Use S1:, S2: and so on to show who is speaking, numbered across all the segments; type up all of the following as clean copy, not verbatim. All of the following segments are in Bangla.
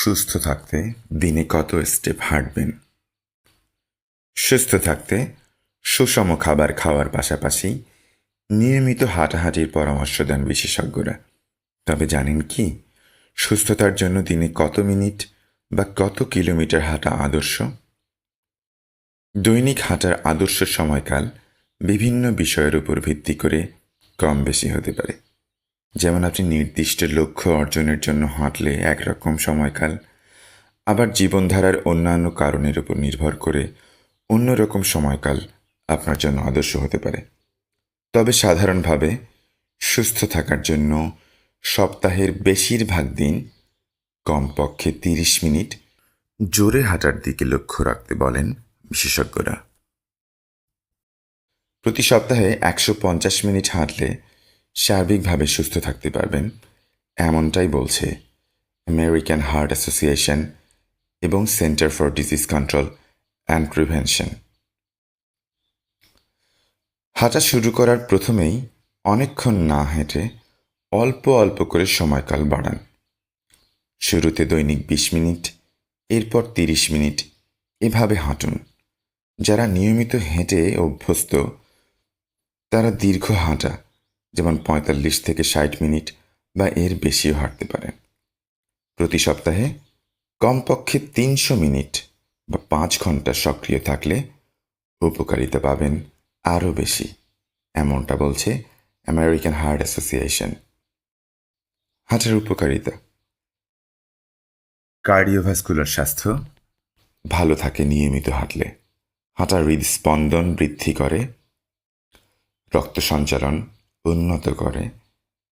S1: সুস্থ থাকতে দিনে কত স্টেপ হাঁটবেন? সুস্থ থাকতে সুষম খাবার খাওয়ার পাশাপাশি নিয়মিত হাঁটাহাঁটির পরামর্শ দেন বিশেষজ্ঞরা। তবে জানেন কি, সুস্থতার জন্য দিনে কত মিনিট বা কত কিলোমিটার হাঁটা আদর্শ? দৈনিক হাঁটার আদর্শ সময়কাল বিভিন্ন বিষয়ের উপর ভিত্তি করে কম বেশি হতে পারে। যেমন আপনি নির্দিষ্ট লক্ষ্য অর্জনের জন্য হাঁটলে একরকম সময়কাল, আবার জীবনধারার অন্যান্য কারণের উপর নির্ভর করে অন্যরকম সময়কাল আপনার জন্য আদর্শ হতে পারে। তবে সাধারণভাবে সুস্থ থাকার জন্য সপ্তাহের বেশিরভাগ দিন কমপক্ষে 30 মিনিট জোরে হাঁটার দিকে লক্ষ্য রাখতে বলেন বিশেষজ্ঞরা। প্রতি সপ্তাহে 150 মিনিট হাঁটলে সার্বিকভাবে সুস্থ থাকতে পারবেন, এমনটাই বলছে আমেরিকান হার্ট অ্যাসোসিয়েশন এবং centre for disease control and prevention. হাঁটা শুরু করার প্রথমেই অনেকক্ষণ না হেঁটে অল্প অল্প করে সময়কাল বাড়ান। শুরুতে দৈনিক 20 মিনিট, এরপর 30 মিনিট, এভাবে হাঁটুন। যারা নিয়মিত হেঁটে অভ্যস্ত তারা দীর্ঘ হাঁটা, যেমন 45 থেকে 60 মিনিট বা এর বেশিও হাঁটতে পারেন। প্রতি সপ্তাহে কমপক্ষে 300 মিনিট বা 5 ঘন্টা সক্রিয় থাকলে উপকারিতা পাবেন আরও বেশি, এমনটা বলছে আমেরিকান হার্ট অ্যাসোসিয়েশন। হাঁটার উপকারিতা: কার্ডিওভাস্কুলার স্বাস্থ্য ভালো থাকে নিয়মিত হাঁটলে। হাঁটা হৃদস্পন্দন বৃদ্ধি করে, রক্ত সঞ্চালন উন্নত করে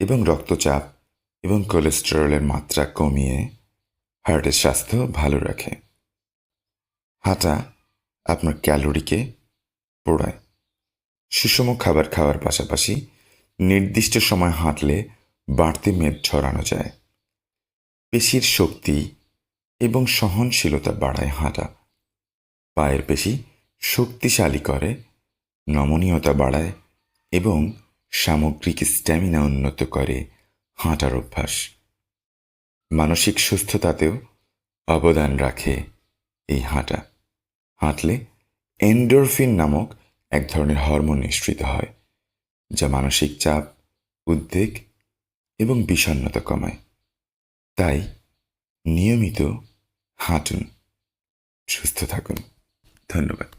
S1: এবং রক্তচাপ এবং কোলেস্টেরলের মাত্রা কমিয়ে হার্টের স্বাস্থ্য ভালো রাখে। হাঁটা আপনার ক্যালোরিকে পোড়ায়। সুষম খাবার খাওয়ার পাশাপাশি নির্দিষ্ট সময় হাঁটলে বাড়তি মেদ ঝরানো যায়। পেশির শক্তি এবং সহনশীলতা বাড়ায় হাঁটা। পায়ের পেশি শক্তিশালী করে, নমনীয়তা বাড়ায় এবং সামগ্রিক স্ট্যামিনা উন্নত করে হাঁটার অভ্যাস। মানসিক সুস্থতাতেও অবদান রাখে এই হাঁটা। হাঁটলে এন্ডোরফিন নামক এক ধরনের হরমোন নিঃসৃত হয়, যা মানসিক চাপ, উদ্বেগ এবং বিষণ্ণতা কমায়। তাই নিয়মিত হাঁটুন, সুস্থ থাকুন। ধন্যবাদ।